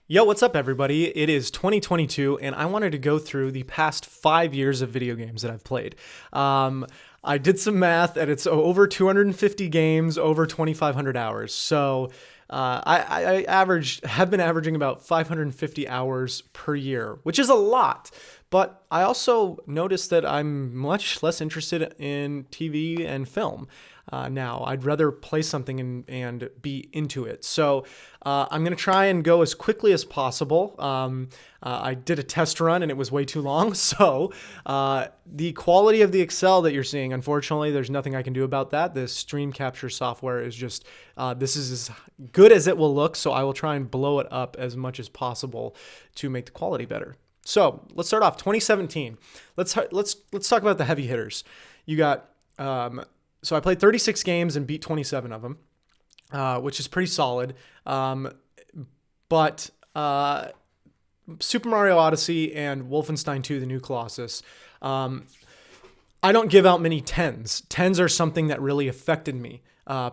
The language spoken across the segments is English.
Yo, what's up, everybody? It is 2022, and I wanted to go through the past 5 years of video games that I've played. I did some math, and it's over 250 games, over 2,500 hours. So I have been averaging about 550 hours per year, which is a lot. But I also noticed that I'm much less interested in TV and film now. I'd rather play something and be into it. So I'm going to try and go as quickly as possible. I did a test run and it was way too long. So the quality of the Excel that you're seeing, unfortunately, there's nothing I can do about that. The stream capture software is just, this is as good as it will look. So I will try and blow it up as much as possible to make the quality better. So let's start off 2017. Let's talk about the heavy hitters. You got so I played 36 games and beat 27 of them, which is pretty solid. But Super Mario Odyssey and Wolfenstein 2: The New Colossus, I don't give out many tens. Tens are something that really affected me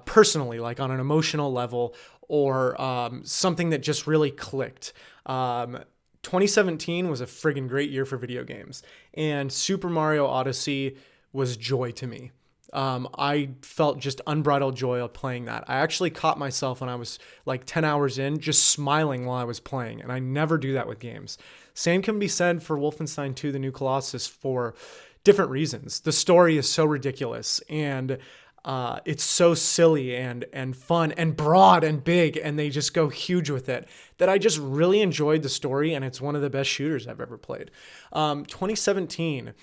personally, like on an emotional level, or something that just really clicked. 2017 was a friggin' great year for video games, and Super Mario Odyssey was joy to me. I felt just unbridled joy of playing that. I actually caught myself when I was like 10 hours in, just smiling while I was playing, and I never do that with games. Same can be said for Wolfenstein 2: The New Colossus for different reasons. The story is so ridiculous, and it's so silly and fun and broad and big, and they just go huge with it, that I just really enjoyed the story, and it's one of the best shooters I've ever played. 2017,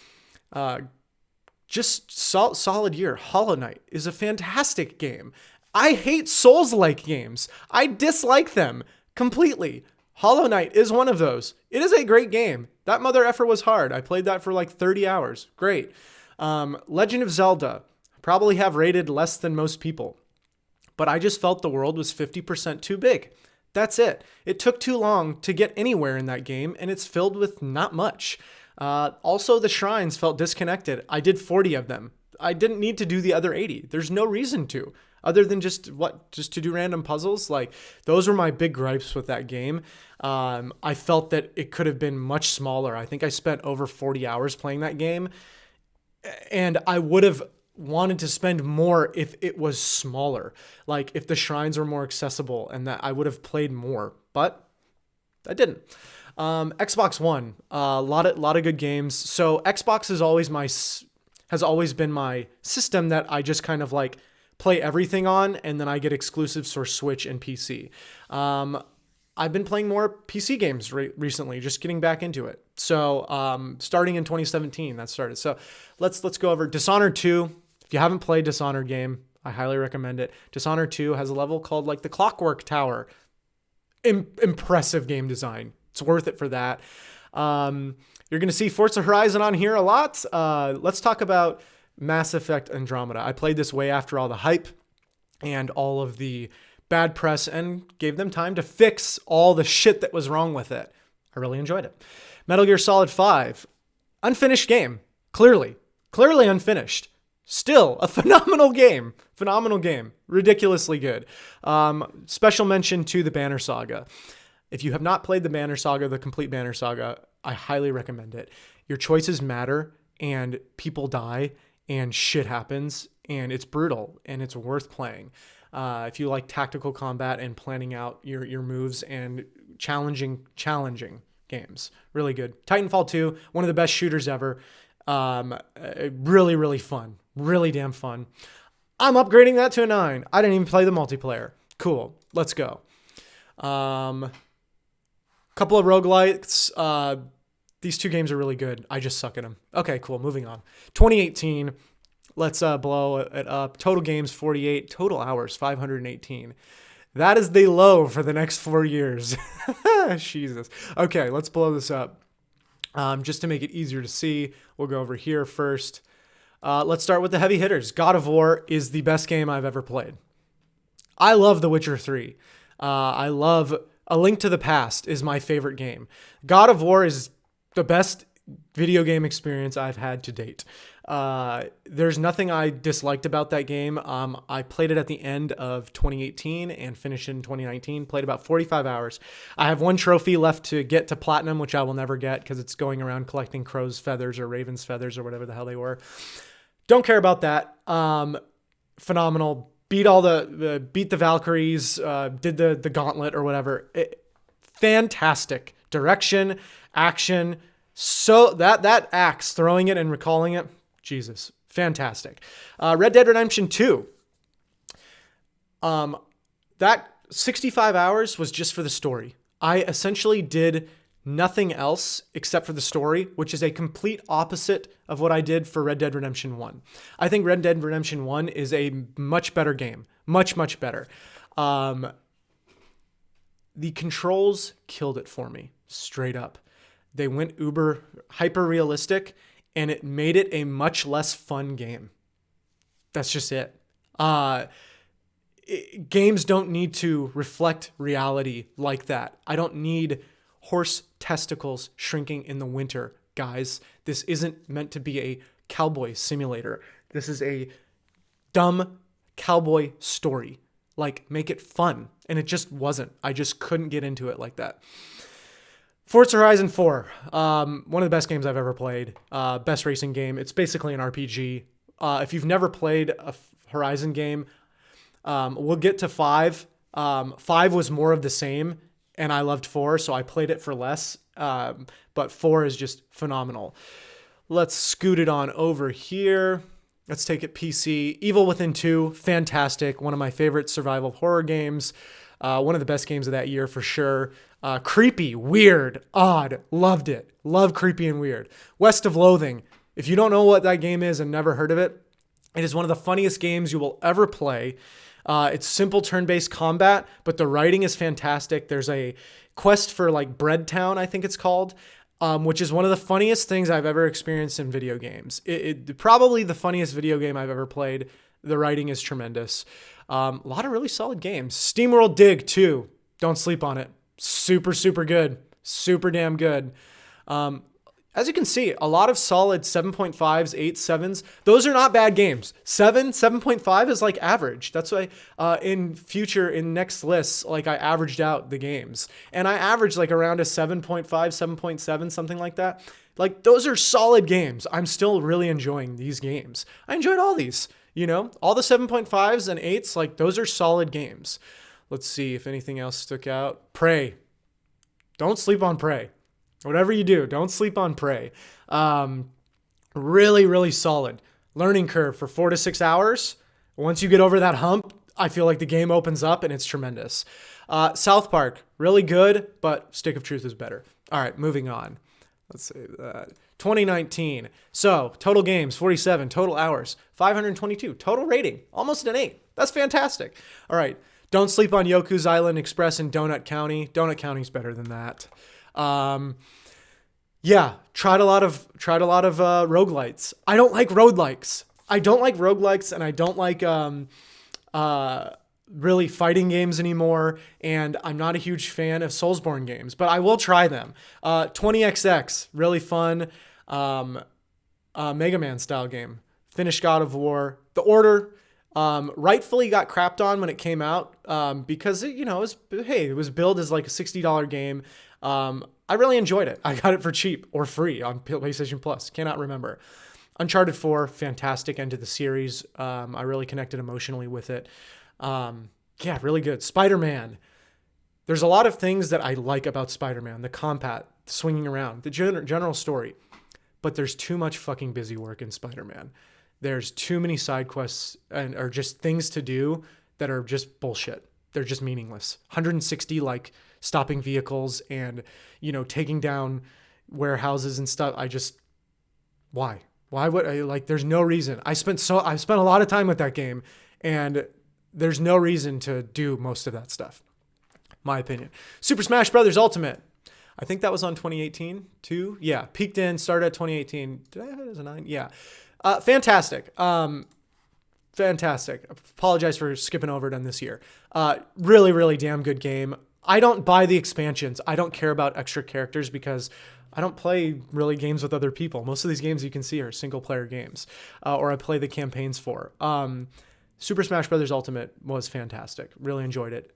just solid year. Hollow Knight is a fantastic game. I hate Souls-like games. I dislike them completely. Hollow Knight is one of those. It is a great game. That mother effer was hard. I played that for like 30 hours. Great. Legend of Zelda. Probably have rated less than most people, but I just felt the world was 50% too big. That's it. It took too long to get anywhere in that game, and it's filled with not much. Also, the shrines felt disconnected. I did 40 of them. I didn't need to do the other 80. There's no reason to, other than just to do random puzzles. Like, those were my big gripes with that game. I felt that it could have been much smaller. I think I spent over 40 hours playing that game, and I would have wanted to spend more if it was smaller, like if the shrines were more accessible, and that I would have played more, but I didn't. Xbox One, a lot of good games. So Xbox has always been my system that I just kind of like play everything on, and then I get exclusives for Switch and PC. I've been playing more PC games recently, just getting back into it. So starting in 2017, that started. So let's go over Dishonored 2. If you haven't played Dishonored game, I highly recommend it. Dishonored 2 has a level called like the Clockwork Tower. Impressive game design. It's worth it for that. You're going to see Forza Horizon on here a lot. Let's talk about Mass Effect Andromeda. I played this way after all the hype and all of the bad press, and gave them time to fix all the shit that was wrong with it. I really enjoyed it. Metal Gear Solid 5. Unfinished game. Clearly unfinished. Still a phenomenal game. Ridiculously good. Special mention to the Banner Saga. If you have not played the Banner Saga, the complete Banner Saga, I highly recommend it. Your choices matter, and people die, and shit happens, and it's brutal, and it's worth playing. If you like tactical combat and planning out your moves and challenging games, really good. Titanfall 2, one of the best shooters ever. Really fun. Really damn fun. I'm upgrading that to a 9. I didn't even play the multiplayer. Cool. Let's go. Couple of roguelites. These two games are really good. I just suck at them. Okay, cool. Moving on. 2018. Let's blow it up. Total games 48. Total hours 518. That is the low for the next 4 years. Jesus. Okay, let's blow this up. Just to make it easier to see, we'll go over here first. Let's start with the heavy hitters. God of War is the best game I've ever played. I love The Witcher 3. I love A Link to the Past is my favorite game. God of War is the best video game experience I've had to date. There's nothing I disliked about that game. I played it at the end of 2018 and finished in 2019. Played about 45 hours. I have one trophy left to get to platinum, which I will never get because it's going around collecting crow's feathers or raven's feathers or whatever the hell they were. Don't care about that. Phenomenal. Beat the Valkyries. Did the gauntlet or whatever. Fantastic direction, action. So that axe, throwing it and recalling it, Jesus, fantastic. Red Dead Redemption 2. That 65 hours was just for the story. I essentially did nothing else except for the story, which is a complete opposite of what I did for Red Dead Redemption 1. I think Red Dead Redemption 1 is a much better game. Much, much better. The controls killed it for me, straight up. They went uber hyper realistic, and it made it a much less fun game. That's just it. Games don't need to reflect reality like that. I don't need horse testicles shrinking in the winter, guys. This isn't meant to be a cowboy simulator. This is a dumb cowboy story. Like, make it fun. And it just wasn't. I just couldn't get into it like that. Forza Horizon 4, one of the best games I've ever played. Best racing game. It's basically an RPG. If you've never played a Horizon game, we'll get to 5. 5 was more of the same, and I loved 4, so I played it for less. But 4 is just phenomenal. Let's scoot it on over here. Let's take it PC. Evil Within 2, fantastic. One of my favorite survival horror games. One of the best games of that year for sure. Creepy, weird, odd, loved it. Love creepy and weird. West of Loathing. If you don't know what that game is and never heard of it, it is one of the funniest games you will ever play. It's simple turn-based combat, but the writing is fantastic. There's a quest for like Bread Town, I think it's called, which is one of the funniest things I've ever experienced in video games. It probably the funniest video game I've ever played. The writing is tremendous. A lot of really solid games. SteamWorld Dig 2. Don't sleep on it. Super, super good. Super damn good. As you can see, a lot of solid 7.5s, 8, 7s. Those are not bad games. 7.5 is like average. That's why in next lists, like I averaged out the games. And I averaged like around a 7.5, 7.7, something like that. Like those are solid games. I'm still really enjoying these games. I enjoyed all these, all the 7.5s and 8s, like those are solid games. Let's see if anything else stuck out. Prey. Don't sleep on Prey. Whatever you do, don't sleep on Prey. Really, really solid. Learning curve for 4 to 6 hours. Once you get over that hump, I feel like the game opens up and it's tremendous. South Park, really good, but Stick of Truth is better. All right, moving on. Let's save that. 2019. So, total games, 47. Total hours, 522. Total rating, almost an 8. That's fantastic. All right. Don't sleep on Yoku's Island Express in Donut County. Donut County's better than that. Yeah, tried a lot of roguelites. I don't like roguelikes. And I don't like really fighting games anymore. And I'm not a huge fan of Soulsborne games, but I will try them. 20XX, really fun. Mega Man style game. Finished God of War. The Order. Rightfully got crapped on when it came out because it was billed as like a $60 game. I really enjoyed it. I got it for cheap or free on PlayStation Plus. Cannot remember. Uncharted 4, fantastic end to the series. I really connected emotionally with it. Yeah, really good. Spider-Man. There's a lot of things that I like about Spider-Man. The combat, swinging around, the general story. But there's too much fucking busy work in Spider-Man. There's too many side quests or just things to do that are just bullshit. They're just meaningless. 160 like stopping vehicles and, taking down warehouses and stuff. Why would I there's no reason. I spent a lot of time with that game and there's no reason to do most of that stuff. My opinion. Super Smash Brothers Ultimate. I think that was on 2018 too. Yeah. Peaked started at 2018. Did I have it as a 9? Yeah. Fantastic. Fantastic. Apologize for skipping over it on this year. Really, really damn good game. I don't buy the expansions. I don't care about extra characters because I don't play really games with other people. Most of these games you can see are single player games, or I play the campaigns for. Super Smash Bros. Ultimate was fantastic. Really enjoyed it.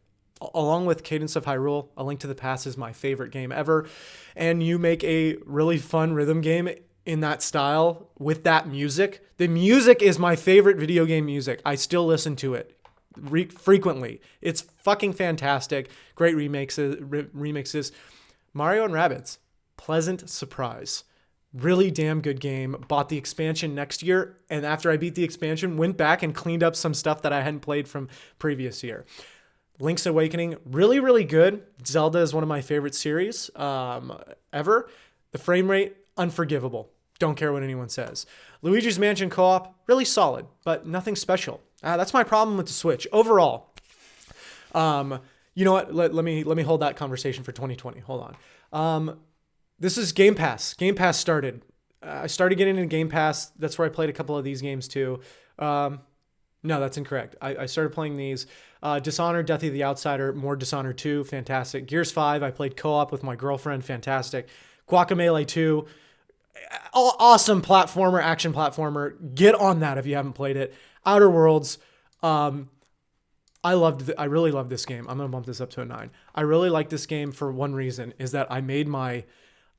Along with Cadence of Hyrule, A Link to the Past is my favorite game ever. And you make a really fun rhythm game in that style with that music. The music is my favorite video game music. I still listen to it frequently. It's fucking fantastic. Great remixes. Mario and Rabbids, pleasant surprise. Really damn good game. Bought the expansion next year, and after I beat the expansion, went back and cleaned up some stuff that I hadn't played from previous year. Link's Awakening, really, really good. Zelda is one of my favorite series ever. The frame rate, unforgivable. Don't care what anyone says. Luigi's Mansion co-op, really solid, but nothing special. That's my problem with the Switch. Overall, you know what? Let me hold that conversation for 2020. Hold on. This is Game Pass. Game Pass started. I started getting into Game Pass. That's where I played a couple of these games too. No, that's incorrect. I started playing these. Dishonored, Death of the Outsider, more Dishonored 2, fantastic. Gears 5, I played co-op with my girlfriend, fantastic. Guacamelee 2, awesome platformer, action platformer. Get on that if you haven't played it. Outer Worlds, I really love this game. I'm going to bump this up to a 9. I really like this game for one reason, is that I made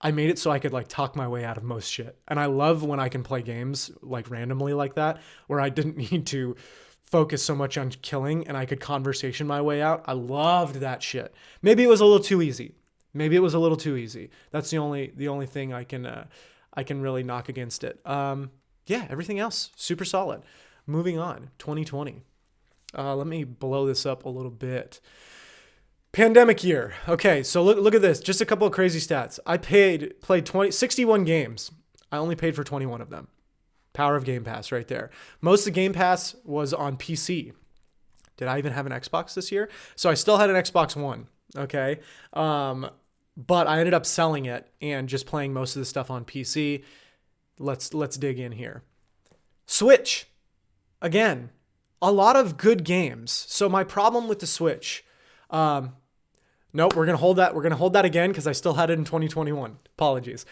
it so I could like talk my way out of most shit. And I love when I can play games like randomly like that, where I didn't need to focus so much on killing and I could conversation my way out. I loved that shit. Maybe it was a little too easy. That's the only thing I can really knock against it. Yeah, everything else, super solid. Moving on, 2020. Let me blow this up a little bit. Pandemic year. Okay, so look at this. Just a couple of crazy stats. I played 61 games. I only paid for 21 of them. Power of Game Pass right there. Most of Game Pass was on PC. Did I even have an Xbox this year? So I still had an Xbox One. Okay. But I ended up selling it and just playing most of the stuff on PC. Let's dig in here. Switch. Again, a lot of good games. So my problem with the Switch, nope, we're going to hold that. We're going to hold that again because I still had it in 2021. Apologies.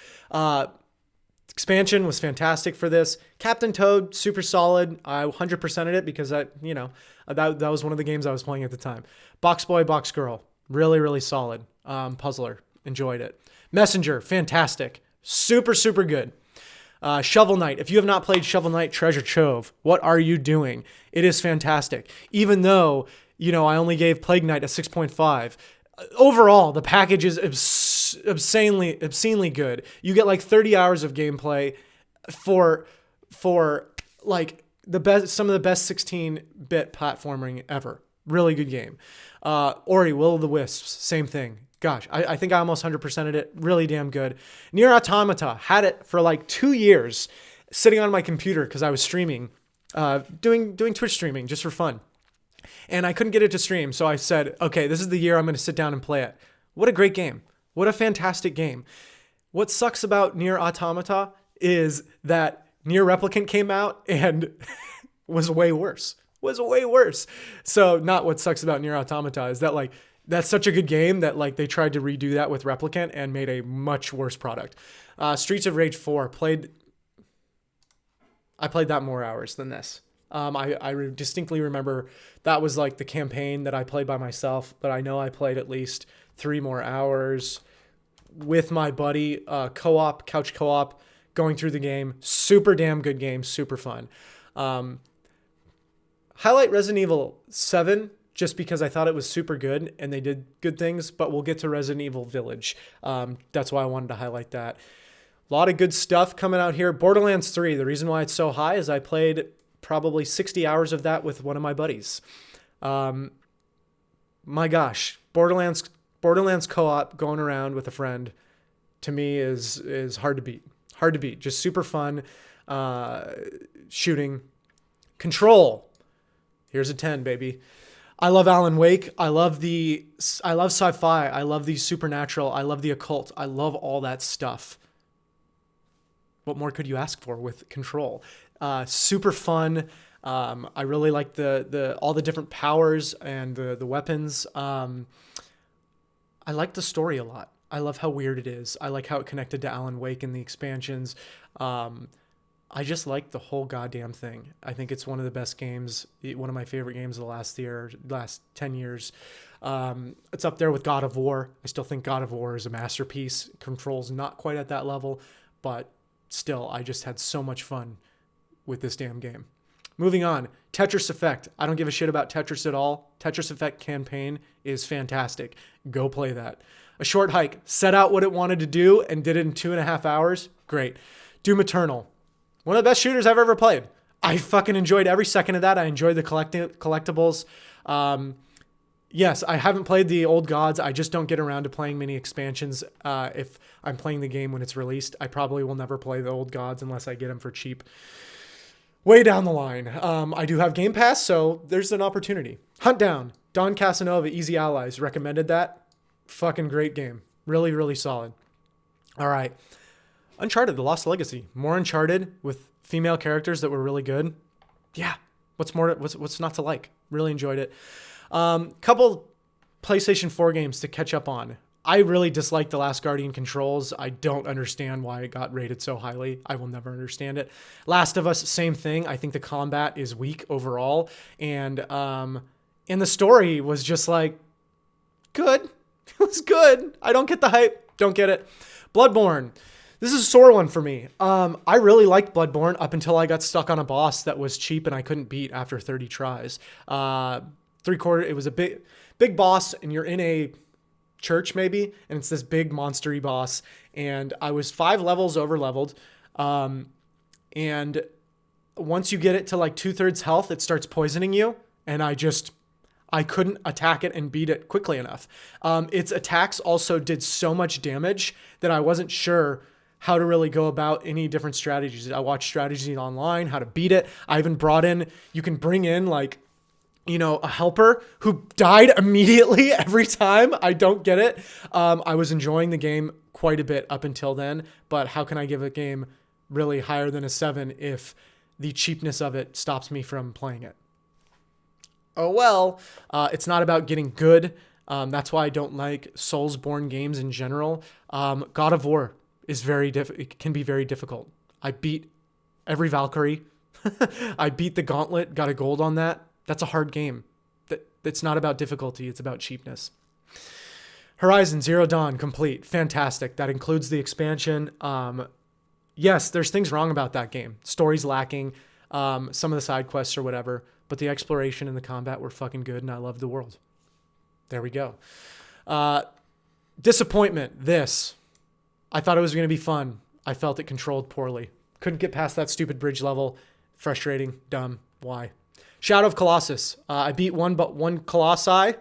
Expansion was fantastic for this. Captain Toad, super solid. I 100%ed it because that was one of the games I was playing at the time. Box Boy, Box Girl, really, really solid. Puzzler, enjoyed it. Messenger, fantastic. Super, super good. Shovel Knight. If you have not played Shovel Knight Treasure Trove, what are you doing? It is fantastic. Even though, I only gave Plague Knight a 6.5. Overall, the package is obscenely good. You get like 30 hours of gameplay for like some of the best 16-bit platforming ever. Really good game. Ori, Will of the Wisps, same thing. Gosh, I think I almost 100%ed it. Really damn good. Nier Automata, had it for like 2 years sitting on my computer because I was streaming, doing Twitch streaming just for fun. And I couldn't get it to stream, so I said, okay, this is the year I'm going to sit down and play it. What a great game. What a fantastic game. What sucks about Nier Automata is that Nier Replicant came out and was way worse. So not what sucks about Nier Automata is that like that's such a good game that like they tried to redo that with Replicant and made a much worse product. Streets of Rage 4 I played that more hours than this. I distinctly remember that was like the campaign that I played by myself, but I know I played at least 3 more hours with my buddy, couch co-op, going through the game. Super damn good game, super fun. Highlight Resident Evil 7 just because I thought it was super good and they did good things, but we'll get to Resident Evil Village. That's why I wanted to highlight that. A lot of good stuff coming out here. Borderlands 3, the reason why it's so high is I played probably 60 hours of that with one of my buddies. My gosh, Borderlands co-op going around with a friend to me is hard to beat. Just super fun. Shooting. Control. Here's a 10, baby. I love Alan Wake. I love sci-fi. I love the supernatural. I love the occult. I love all that stuff. What more could you ask for with Control? Super fun. I really like the all the different powers and the weapons. I like the story a lot. I love how weird it is. I like how it connected to Alan Wake and the expansions. I just like the whole goddamn thing. I think it's one of the best games, one of my favorite games of the last 10 years. It's up there with God of War. I still think God of War is a masterpiece. Control's not quite at that level, but still, I just had so much fun with this damn game. Moving on, Tetris Effect. I don't give a shit about Tetris at all. Tetris Effect campaign is fantastic. Go play that. A Short Hike. Set out what it wanted to do and did it in 2.5 hours. Great. Doom Eternal. One of the best shooters I've ever played. I fucking enjoyed every second of that. I enjoyed the collectibles. Yes, I haven't played the old gods. I just don't get around to playing many expansions. If I'm playing the game when it's released, I probably will never play the old gods unless I get them for cheap. Way down the line. I do have Game Pass, so there's an opportunity. Hunt Down. Don Casanova, Easy Allies. Recommended that. Fucking great game. Really, really solid. All right. Uncharted, The Lost Legacy. More Uncharted with female characters that were really good. Yeah. What's not to like? Really enjoyed it. Couple PlayStation 4 games to catch up on. I really dislike The Last Guardian controls. I don't understand why it got rated so highly. I will never understand it. Last of Us, same thing. I think the combat is weak overall. And the story was just like, good. It was good. I don't get the hype. Don't get it. Bloodborne. This is a sore one for me. I really liked Bloodborne up until I got stuck on a boss that was cheap and I couldn't beat after 30 tries. It was a big boss, and you're in a church maybe, and it's this big monstery boss, and I was 5 levels over leveled. And once you get it to like 2/3 health, it starts poisoning you, and I couldn't attack it and beat it quickly enough. Its attacks also did so much damage that I wasn't sure how to really go about any different strategies. I watched strategies online, how to beat it. I even you can bring in like, a helper who died immediately every time. I don't get it. I was enjoying the game quite a bit up until then, but how can I give a game really higher than a 7 if the cheapness of it stops me from playing it? Oh well, it's not about getting good. That's why I don't like Soulsborne games in general. God of War is it can be very difficult. I beat every Valkyrie. I beat the Gauntlet, got a gold on that. That's a hard game. It's not about difficulty, it's about cheapness. Horizon Zero Dawn complete, fantastic. That includes the expansion. Yes, there's things wrong about that game. Story's lacking, some of the side quests or whatever, but the exploration and the combat were fucking good, and I loved the world. There we go. Disappointment, this. I thought it was going to be fun. I felt it controlled poorly. Couldn't get past that stupid bridge level. Frustrating, dumb, why? Shadow of Colossus. I beat one Colossi.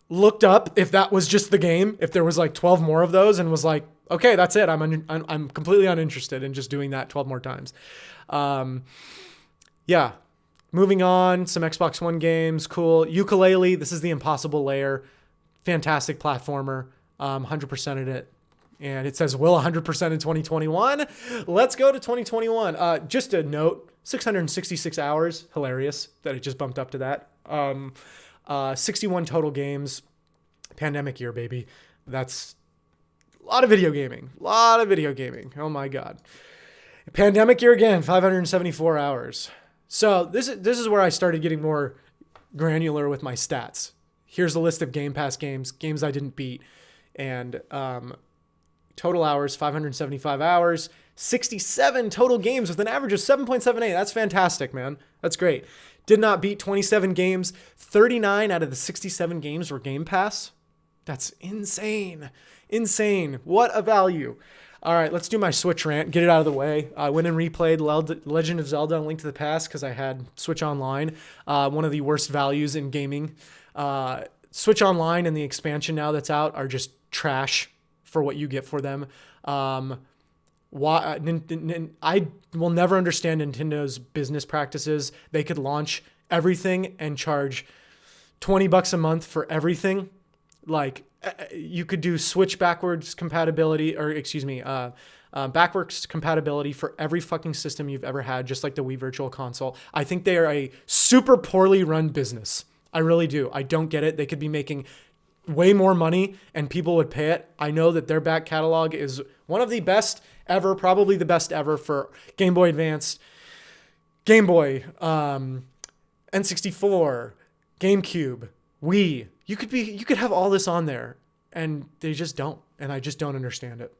Looked up if that was just the game, if there was like 12 more of those, and was like, okay, that's it. I'm completely uninterested in just doing that 12 more times. Yeah. Moving on, some Xbox One games, cool. Ukulele, this is the Impossible Lair. Fantastic platformer. 100%ed it. And it says, will 100% in 2021. Let's go to 2021. Just a note, 666 hours. Hilarious that it just bumped up to that. 61 total games. Pandemic year, baby. That's a lot of video gaming. Oh my God. Pandemic year again, 574 hours. So this is where I started getting more granular with my stats. Here's a list of Game Pass games I didn't beat. And total hours, 575 hours, 67 total games with an average of 7.78. That's fantastic, man. That's great. Did not beat 27 games. 39 out of the 67 games were Game Pass. That's insane. Insane. What a value. All right, let's do my Switch rant. Get it out of the way. I went and replayed Legend of Zelda: A Link to the Past because I had Switch Online. One of the worst values in gaming. Switch Online and the expansion now that's out are just trash for what you get for them. I will never understand Nintendo's business practices. They could launch everything and charge $20 a month for everything. Like, you could do Switch backwards compatibility, backwards compatibility for every fucking system you've ever had, just like the Wii Virtual Console. I think they are a super poorly run business. I really do. I don't get it. They could be making way more money and people would pay it. I know that their back catalog is one of the best ever, probably the best ever for Game Boy Advance, Game Boy, N64, GameCube, Wii. You could have all this on there, and they just don't, and I just don't understand it.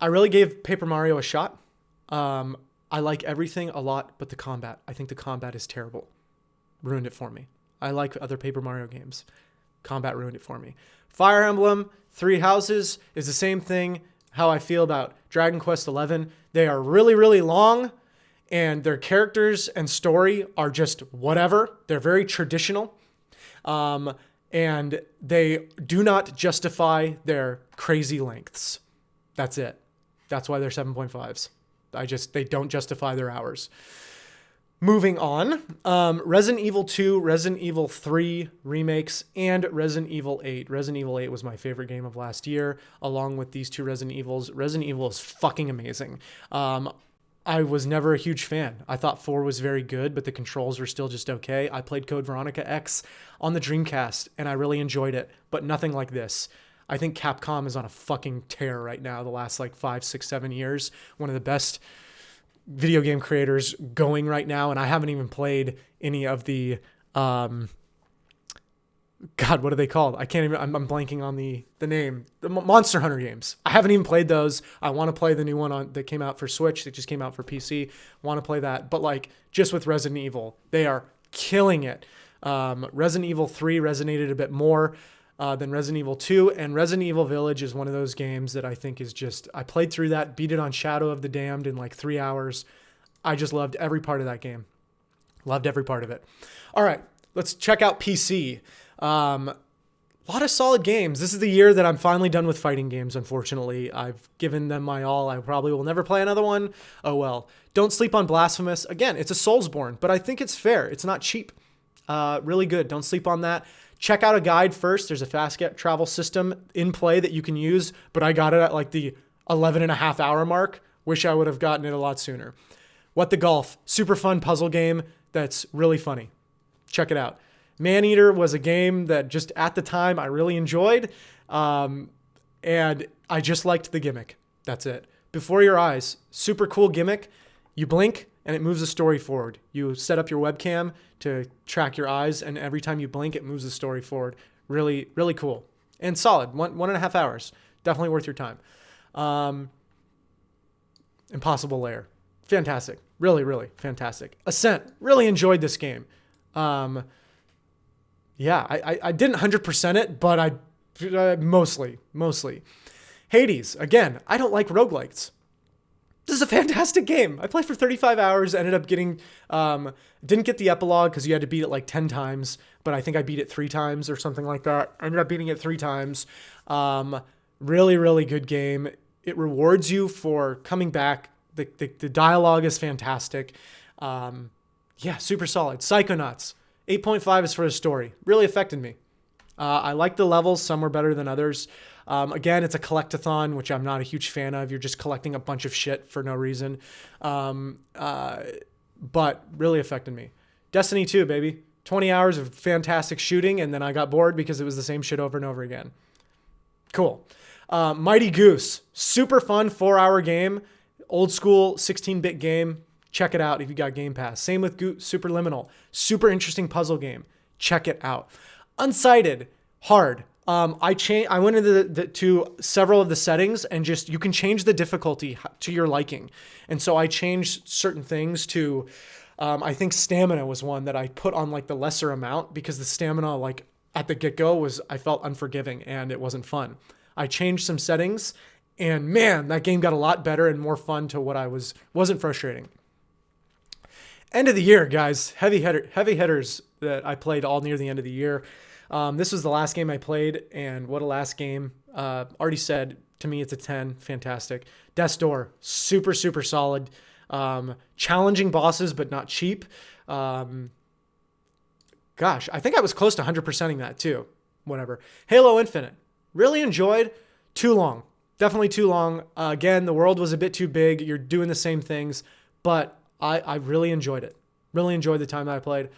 I really gave Paper Mario a shot. I like everything a lot, but the combat. I think the combat is terrible. Ruined it for me. I like other Paper Mario games. Combat ruined it for me. Fire Emblem, Three Houses is the same thing. How I feel about Dragon Quest XI. They are really, really long, and their characters and story are just whatever. They're very traditional, and they do not justify their crazy lengths. That's it. That's why they're 7.5s. They don't justify their hours. Moving on, Resident Evil 2, Resident Evil 3 remakes, and Resident Evil 8. Resident Evil 8 was my favorite game of last year, along with these two Resident Evils. Resident Evil is fucking amazing. I was never a huge fan. I thought 4 was very good, but the controls were still just okay. I played Code Veronica X on the Dreamcast, and I really enjoyed it, but nothing like this. I think Capcom is on a fucking tear right now, the last 5, 6, 7 years. One of the best video game creators going right now, and I haven't even played any of the God, what are they called? I can't even, I'm blanking on the name. The Monster Hunter games. I haven't even played those. I want to play the new one that came out for Switch, that just came out for PC. Want to play that. But just with Resident Evil, they are killing it. Resident Evil 3 resonated a bit more than Resident Evil 2, and Resident Evil Village is one of those games that I think is just, I played through that, beat it on Shadow of the Damned in 3 hours. I just loved every part of that game. Loved every part of it. All right, let's check out PC. A lot of solid games. This is the year that I'm finally done with fighting games, unfortunately. I've given them my all. I probably will never play another one. Oh well. Don't sleep on Blasphemous. Again, it's a Soulsborne, but I think it's fair. It's not cheap. Really good. Don't sleep on that. Check out a guide first. There's a fast travel system in play that you can use, but I got it at the 11.5 hour mark. Wish I would have gotten it a lot sooner. What the Golf. Super fun puzzle game that's really funny. Check it out. Maneater was a game that just at the time I really enjoyed, and I just liked the gimmick. That's it. Before Your Eyes, super cool gimmick. You blink and it moves the story forward. You set up your webcam to track your eyes, and every time you blink, it moves the story forward. Really, really cool and solid. 1.5 hours. Definitely worth your time. Impossible Lair. Fantastic. Really, really fantastic. Ascent. Really enjoyed this game. Yeah, I didn't 100% it, but I mostly. Hades, again, I don't like roguelites. This is a fantastic game. I played for 35 hours, ended up getting, didn't get the epilogue because you had to beat it 10 times, but I think I beat it 3 times or something like that. I ended up beating it 3 times. Really, really good game. It rewards you for coming back. The dialogue is fantastic. Yeah, super solid. Psychonauts. 8.5 is for the story. Really affected me. I like the levels. Some were better than others. Again, it's a collectathon, which I'm not a huge fan of. You're just collecting a bunch of shit for no reason. But really affected me. Destiny 2, baby. 20 hours of fantastic shooting, and then I got bored because it was the same shit over and over again. Cool. Mighty Goose. Super fun 4-hour game. Old school 16-bit game. Check it out if you got Game Pass. Same with Superliminal. Super interesting puzzle game. Check it out. Unsighted. Hard. I went into to several of the settings, and just you can change the difficulty to your liking. And so I changed certain things to, I think stamina was one that I put on the lesser amount, because the stamina at the get-go was, I felt unforgiving and it wasn't fun. I changed some settings, and man, that game got a lot better and more fun to what wasn't frustrating. End of the year, guys. Heavy hitters that I played all near the end of the year. This was the last game I played, and what a last game. Already said, to me, it's a 10. Fantastic. Death's Door. Super, super solid. Challenging bosses, but not cheap. Gosh, I think I was close to 100%ing that, too. Whatever. Halo Infinite. Really enjoyed. Too long. Definitely too long. Again, the world was a bit too big. You're doing the same things, but I really enjoyed it. Really enjoyed the time that I played.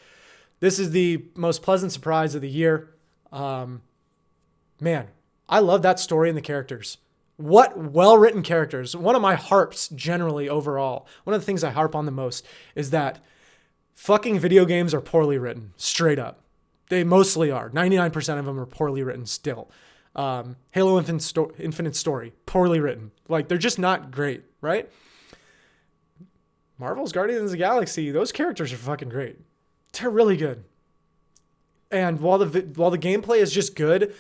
This is the most pleasant surprise of the year. Man, I love that story and the characters. What well-written characters. One of my harps generally overall, one of the things I harp on the most is that fucking video games are poorly written, straight up. They mostly are. 99% of them are poorly written still. Halo Infinite Story, poorly written. Like, they're just not great, right? Marvel's Guardians of the Galaxy, those characters are fucking great. They're really good. And while the gameplay is just good,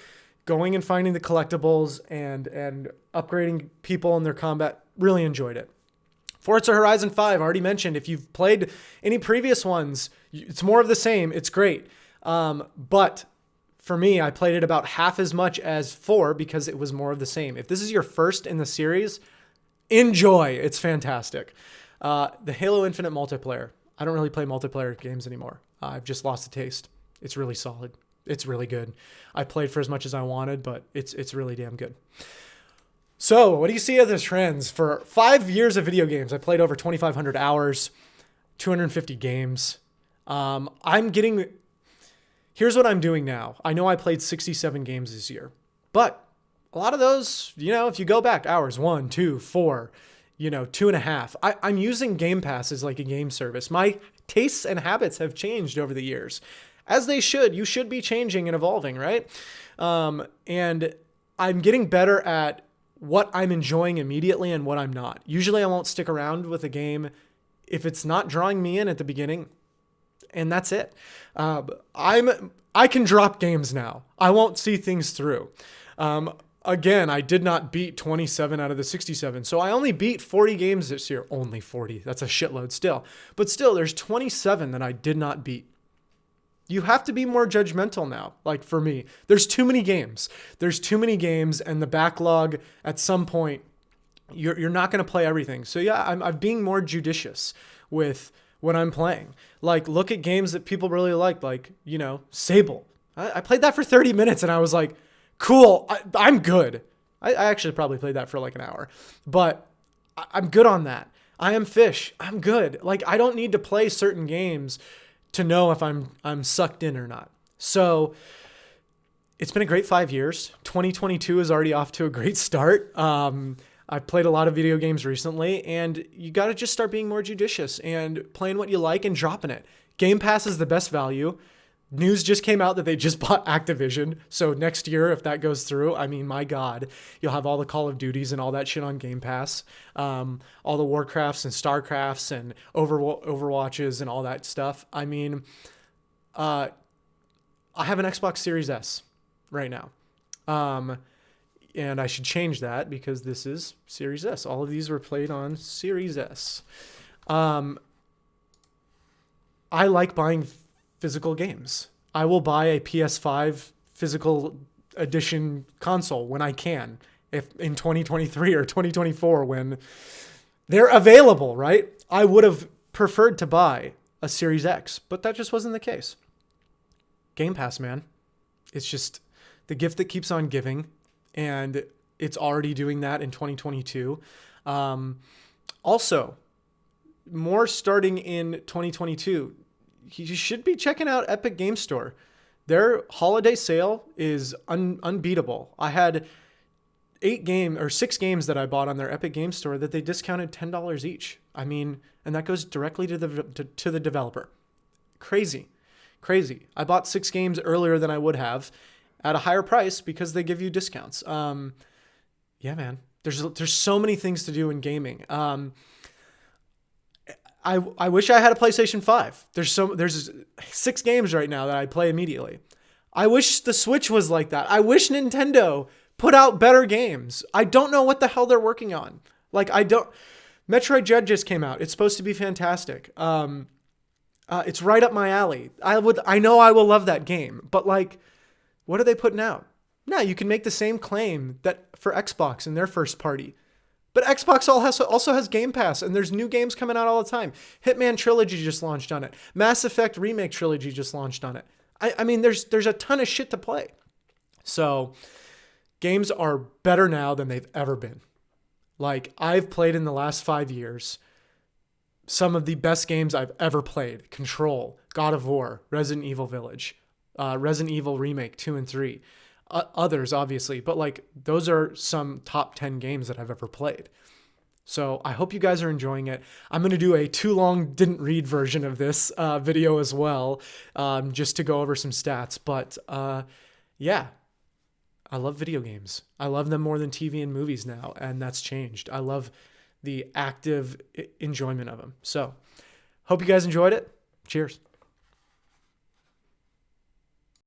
going and finding the collectibles and upgrading people in their combat, really enjoyed it. Forza Horizon 5, already mentioned. If you've played any previous ones, it's more of the same. It's great. But for me, I played it about half as much as 4 because it was more of the same. If this is your first in the series, enjoy. It's fantastic. The Halo Infinite multiplayer. I don't really play multiplayer games anymore. I've just lost the taste. It's really solid. It's really good. I played for as much as I wanted, but it's really damn good. So, what do you see as the trends? For 5 years of video games, I played over 2,500 hours, 250 games. Here's what I'm doing now. I know I played 67 games this year, but a lot of those, if you go back hours, 1, 2, 4, 2.5. I'm using Game Pass as like a game service. My tastes and habits have changed over the years. As they should. You should be changing and evolving, right? And I'm getting better at what I'm enjoying immediately and what I'm not. Usually I won't stick around with a game if it's not drawing me in at the beginning, and that's it. I can drop games now. I won't see things through. Again, I did not beat 27 out of the 67. So I only beat 40 games this year. Only 40. That's a shitload still. But still, there's 27 that I did not beat. You have to be more judgmental now. Like for me, there's too many games. And the backlog at some point, you're not going to play everything. So yeah, I'm being more judicious with what I'm playing. Like, look at games that people really like Sable. I played that for 30 minutes and I was like, cool, I'm good. I actually probably played that for like an hour, but I'm good on that. I Am Fish, I'm good. Like, I don't need to play certain games to know if I'm sucked in or not. So it's been a great 5 years. 2022 is already off to a great start. I've played a lot of video games recently, and you got to just start being more judicious and playing what you like and dropping it. Game Pass is the best value. News just came out that they just bought Activision. So next year, if that goes through, I mean, my God, you'll have all the Call of Duties and all that shit on Game Pass. All the Warcrafts and Starcrafts and Overwatches and all that stuff. I mean, I have an Xbox Series S right now. And I should change that because this is Series S. All of these were played on Series S. I like buying physical games. I will buy a PS5 physical edition console when I can, if in 2023 or 2024 when they're available, right? I would have preferred to buy a Series X, but that just wasn't the case. Game Pass, man. It's just the gift that keeps on giving, and it's already doing that in 2022. Also, more starting in 2022. You should be checking out Epic Game Store. Their holiday sale is unbeatable. I had 6 games that I bought on their Epic Game Store that they discounted $10 each. I mean, and that goes directly to the developer. Crazy. I bought 6 games earlier than I would have at a higher price because they give you discounts. Yeah, man. There's so many things to do in gaming. I wish I had a PlayStation 5. There's 6 games right now that I play immediately. I wish the Switch was like that. I wish Nintendo put out better games. I don't know what the hell they're working on. Metroid Dread just came out. It's supposed to be fantastic. It's right up my alley. I know I will love that game, but what are they putting out? No, you can make the same claim that for Xbox in their first party. But Xbox also has Game Pass, and there's new games coming out all the time. Hitman Trilogy just launched on it. Mass Effect Remake Trilogy just launched on it. I mean, there's a ton of shit to play. So games are better now than they've ever been. I've played in the last 5 years some of the best games I've ever played. Control, God of War, Resident Evil Village, Resident Evil Remake 2 and 3. others, obviously, but like those are some top 10 games that I've ever played. So I hope you guys are enjoying it. I'm going to do a too long didn't read version of this video as well, just to go over some stats. But yeah, I love video games. I love them more than TV and movies now, and that's changed. I love the active enjoyment of them. So hope you guys enjoyed it. Cheers.